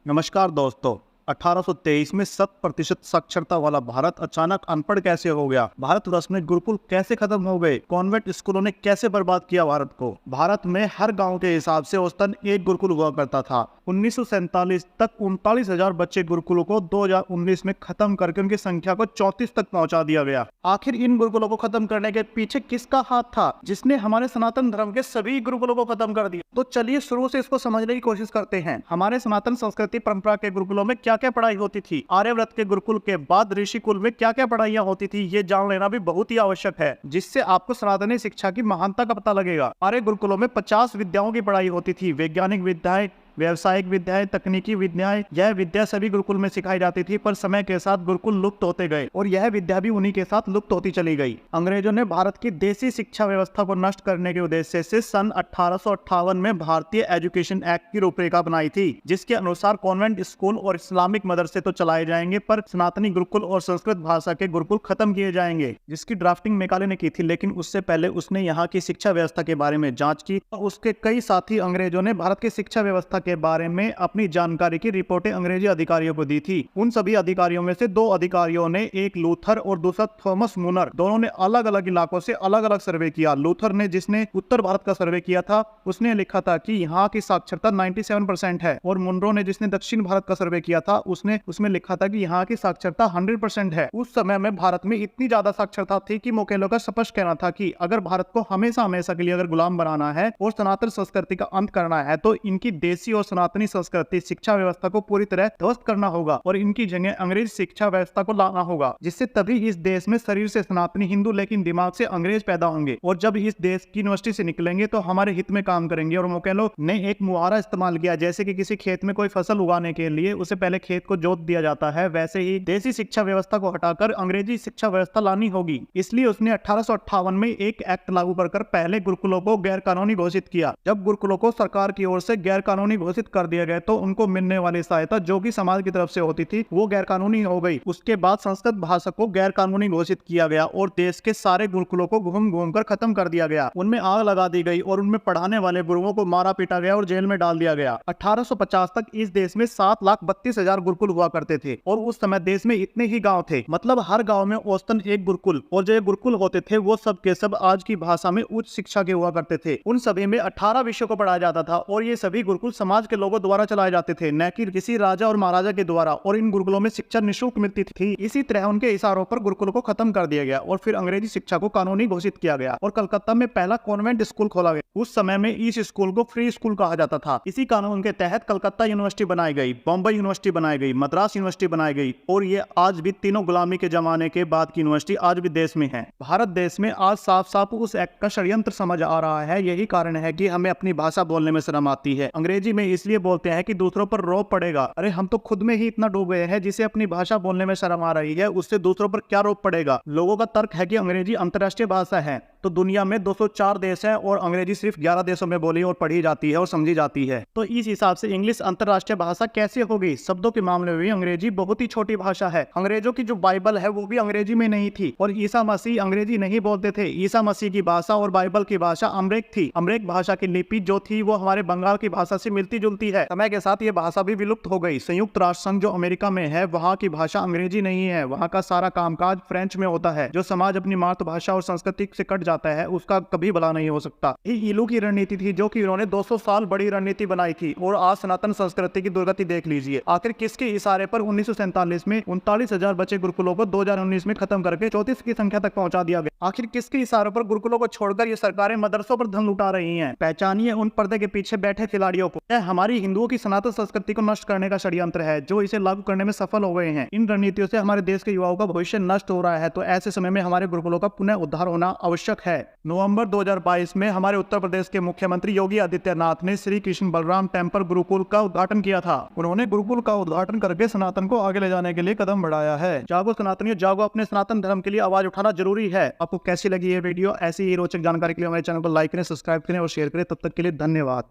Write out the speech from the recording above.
नमस्कार दोस्तों। 1823 में 100% साक्षरता वाला भारत अचानक अनपढ़ कैसे हो गया? भारत वर्ष में गुरुकुल कैसे खत्म हो गए? कॉन्वेंट स्कूलों ने कैसे बर्बाद किया भारत को? भारत में हर गांव के हिसाब से औसतन एक गुरुकुल हुआ करता था। 1947 तक 39,000 बच्चे गुरुकुलों को 2019 में खत्म करके उनकी संख्या को 34 तक पहुंचा दिया गया। आखिर इन गुरुकुलों को खत्म करने के पीछे किसका हाथ था, जिसने हमारे सनातन धर्म के सभी गुरुकुलों को खत्म कर दिया? तो चलिए शुरू से इसको समझने की कोशिश करते हैं। हमारे सनातन संस्कृति परंपरा के गुरुकुलों में क्या क्या पढ़ाई होती थी, आर्यव्रत के गुरुकुल के बाद ऋषिकुल में क्या क्या पढ़ाइयां होती थी, ये जान लेना भी बहुत ही आवश्यक है, जिससे आपको सनातनी शिक्षा की महानता का पता लगेगा। आर्य गुरुकुलों में 50 विद्याओं की पढ़ाई होती थी। वैज्ञानिक विद्याएं, व्यावसायिक विद्याएं, तकनीकी विद्याएं, यह विद्या सभी गुरुकुल में सिखाई जाती थी। पर समय के साथ गुरुकुल लुप्त होते गए और यह विद्या भी उन्हीं के साथ लुप्त होती चली गई। अंग्रेजों ने भारत की देसी शिक्षा व्यवस्था को नष्ट करने के उद्देश्य से सन 1858 में भारतीय एजुकेशन एक्ट की रूपरेखा बनाई थी, जिसके अनुसार कॉन्वेंट स्कूल और इस्लामिक मदरसे तो चलाए जाएंगे, पर सनातनी गुरुकुल और संस्कृत भाषा के गुरुकुल खत्म किए जाएंगे, जिसकी ड्राफ्टिंग मैकाले ने की थी। लेकिन उससे पहले उसने यहाँ की शिक्षा व्यवस्था के बारे में जांच की और उसके कई साथी अंग्रेजों ने भारत की शिक्षा व्यवस्था के बारे में अपनी जानकारी की रिपोर्टें अंग्रेजी अधिकारियों को दी थी। उन सभी अधिकारियों में से 2 अधिकारियों ने, एक लूथर और दूसरा थॉमस मुनर, दोनों ने अलग अलग इलाकों से अलग अलग सर्वे किया। लूथर ने, जिसने उत्तर भारत का सर्वे किया था, उसने लिखा था कि यहाँ की साक्षरता 97% है, और मुनरो ने, जिसने दक्षिण भारत का सर्वे किया था, उसने उसमें लिखा था कि यहाँ की साक्षरता 100% है। उस समय में भारत में इतनी ज्यादा साक्षरता थी कि मुकेलो का स्पष्ट कहना था कि अगर भारत को हमेशा हमेशा के लिए अगर गुलाम बनाना है और सनातन संस्कृति का अंत करना है, तो इनकी देसी और सनातनी संस्कृति शिक्षा व्यवस्था को पूरी तरह ध्वस्त करना होगा और इनकी जगह अंग्रेज शिक्षा व्यवस्था को लाना होगा, जिससे तभी इस देश में शरीर से सनातनी हिंदू लेकिन दिमाग से अंग्रेज पैदा होंगे, और जब इस देश की यूनिवर्सिटी से निकलेंगे तो हमारे हित में काम करेंगे। और मुकेलो ने एक मुहावरा इस्तेमाल किया, जैसे कि किसी खेत में कोई फसल उगाने के लिए उसे पहले खेत को जोत दिया जाता है, वैसे ही देसी शिक्षा व्यवस्था को हटाकर अंग्रेजी शिक्षा व्यवस्था लानी होगी। इसलिए उसने 1858 में एक एक्ट लागू कर पहले गुरुकुलों को गैर कानूनी घोषित किया। जब गुरुकुलों को सरकार की ओर से गैर कानूनी घोषित कर दिया गया तो उनको मिलने वाली सहायता जो कि समाज की तरफ से होती थी वो गैर कानूनी हो गई। उसके बाद संस्कृत भाषा को गैर कानूनी घोषित किया गया और देश के सारे गुरुकुलों को घूम घूम कर खत्म कर दिया गया। उनमें आग लगा दी गई और उनमें पढ़ाने वाले गुरुओं को मारा पीटा गया और जेल में डाल दिया गया। 1850 तक इस देश में 7,32,000 गुरुकुल हुआ करते थे और उस समय देश में इतने ही गाँव थे, मतलब हर गाँव में औसतन एक गुरुकुल। और जो गुरुकुल होते थे वो सब के सब आज की भाषा में उच्च शिक्षा के हुआ करते थे। उन सभी में 18 विषयों को पढ़ाया जाता था और ये सभी गुरुकुल समाज के लोगों द्वारा चलाए जाते थे, न कि किसी राजा और महाराजा के द्वारा, और इन गुरुकुलों में शिक्षा निःशुल्क मिलती थी। इसी तरह उनके इशारों पर गुरुकुलों को खत्म कर दिया गया और फिर अंग्रेजी शिक्षा को कानूनी घोषित किया गया और कलकत्ता में पहला कॉन्वेंट स्कूल खोला गया। उस समय में इस स्कूल को फ्री स्कूल कहा जाता था। इसी कानून के तहत कलकत्ता यूनिवर्सिटी बनाई गई, बॉम्बे यूनिवर्सिटी बनाई गई, मद्रास यूनिवर्सिटी बनाई गई, और ये आज भी तीनों गुलामी के जमाने के बाद की यूनिवर्सिटी आज भी देश में है। भारत देश में आज साफ साफ उस एक्ट का षड्यंत्र समझ आ रहा है। यही कारण है कि हमें अपनी भाषा बोलने में शर्म आती है। अंग्रेजी में इसलिए बोलते हैं कि दूसरों पर रोब पड़ेगा। अरे हम तो खुद में ही इतना डूब गए हैं, जिसे अपनी भाषा बोलने में शर्म आ रही है, उससे दूसरों पर क्या रोब पड़ेगा। लोगों का तर्क है कि अंग्रेजी अंतर्राष्ट्रीय भाषा है, तो दुनिया में 204 देश हैं और अंग्रेजी सिर्फ 11 देशों में बोली और पढ़ी जाती है और समझी जाती है। तो इस हिसाब से इंग्लिश अंतर्राष्ट्रीय भाषा कैसे होगी? शब्दों के मामले में अंग्रेजी बहुत ही छोटी भाषा है। अंग्रेजों की जो बाइबल है वो भी अंग्रेजी में नहीं थी और ईसा मसीह अंग्रेजी नहीं बोलते थे। ईसा मसीह की भाषा और बाइबल की भाषा अमरेक थी। अमरेक भाषा की लिपि जो थी वो हमारे बंगाल की भाषा से मिलती जुलती है। समय के साथ ये भाषा भी विलुप्त हो गई। संयुक्त राष्ट्र संघ जो अमेरिका में है, वहाँ की भाषा अंग्रेजी नहीं है, वहाँ का सारा कामकाज फ्रेंच में होता है। जो समाज अपनी मातृभाषा और संस्कृति से कट जाता है उसका कभी भला नहीं हो सकता। ये ईलू की रणनीति थी जो कि उन्होंने 200 साल बड़ी रणनीति बनाई थी और आज सनातन संस्कृति की दुर्गति देख लीजिए। आखिर किसके इशारे पर 1947 में 39,000 बच्चे गुरुकुलों को 2019 में खत्म करके 34 की संख्या तक पहुंचा दिया गया? आखिर किसके इशारों पर गुरुकुलों को छोड़कर ये सरकारें मदरसों पर धन लुटा रही हैं? पहचानिए उन पर्दे के पीछे बैठे खिलाड़ियों को। यह हमारी हिंदुओं की सनातन संस्कृति को नष्ट करने का षड्यंत्र है, जो इसे लागू करने में सफल हो गए हैं। इन रणनीतियों से हमारे देश के युवाओं का भविष्य नष्ट हो रहा है, तो ऐसे समय में हमारे गुरुकुलों का पुनः उद्धार होना आवश्यक है। नवंबर 2022 में हमारे उत्तर प्रदेश के मुख्यमंत्री योगी आदित्यनाथ ने श्री कृष्ण बलराम टेम्पल गुरुकुल का उद्घाटन किया था। उन्होंने गुरुकुल का उद्घाटन करके सनातन को आगे ले जाने के लिए कदम बढ़ाया है। जागो सनातनियों जागो, अपने सनातन धर्म के लिए आवाज उठाना जरूरी है। आपको कैसी लगी ये वीडियो? ऐसी ही रोचक जानकारी के लिए हमारे चैनल को लाइक करें, सब्सक्राइब करें और शेयर करें। तब तक के लिए धन्यवाद।